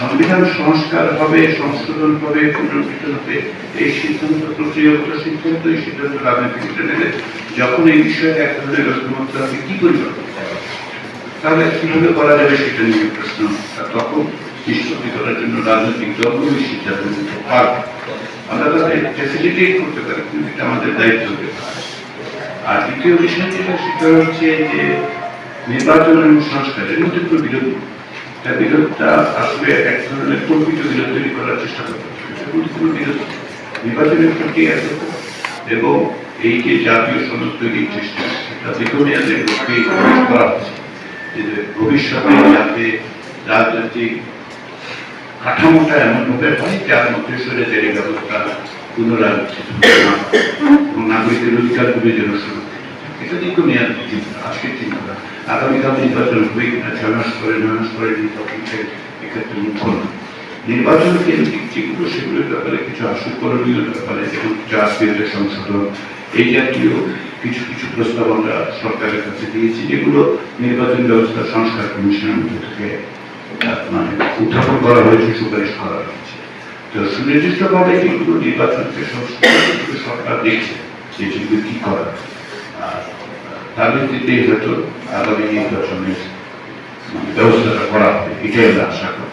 সংবিধান সংস্কার হবে, সংশোধন হবে, পুনর্গঠন হবে, এই সিদ্ধান্ত প্রক্রিয়াগত সিদ্ধান্ত, এই সিদ্ধান্ত রাজনীতিবিদরা নেবে। যখন এই বিষয়ে এক ধরনের ঐক্যমত্য হবে, কি পরিবর্তন তাহলে কিভাবে করা যাবে সেটা নিয়ে প্রশ্ন। তখন নিষ্পত্তি করার জন্য রাজনৈতিক দলগুলোই সিদ্ধান্ত নিতে পারবে। আমরা তাদের ফ্যাসিলিটেট করতে পারি, কিন্তু এটা আমাদের দায়িত্ব হতে পারে। আর দ্বিতীয় বিষয় যেটা, সেটা হচ্ছে যে নির্বাচন এবং সংস্কারের মধ্যে কোনো বিরোধ, তার বিরোধটা আসলে এক ধরনের কল্পিত বিরোধ তৈরি করার চেষ্টা করতে হবে। কোনো বিরোধ নির্বাচনের প্রক্রিয়া এবং এই যে জাতীয় সনদ তৈরির চেষ্টা, সেটা দীর্ঘমেয়াদের লক্ষ্যেই করা হচ্ছে, যে ভবিষ্যতে যাতে রাজনৈতিক কাঠামোটা এমনভাবে হয় যার মধ্যে স্বৈরাচারী ব্যবস্থা পুনরাবৃত্তি এবং নাগরিকের অধিকারগুলি যেন সুরক্ষিত। এটা দীর্ঘমেয়াদ চিন্তা, আজকের চিন্তা। আগামীকাল নির্বাচন হবে কিনা 6 মাস পরে 9 মাস পরে নির্বাচন, এক্ষেত্রে মুখ্য না। নির্বাচন কেন্দ্রিক যেগুলো, সেগুলোর ব্যাপারে কিছু আশু করণীয় ব্যাপারে, যেমন জাতীয় সংশোধন, এই জাতীয় কিছু কিছু প্রস্তাব আমরা সরকারের কাছে দিয়েছি, যেগুলো নির্বাচন ব্যবস্থা সংস্কার কমিশনের মধ্যে থেকে মানে উত্থাপন করা হয়েছে, সুপারিশ করা হয়েছে। তো সুনির্দিষ্টভাবে যেগুলো নির্বাচনকে সরকার দেখছে যে সেগুলো কি করা, তার ভিত্তিতেই হয়তো আগামী নির্বাচনের ব্যবস্থাটা করা হবে, এটাই আমরা আশা করি।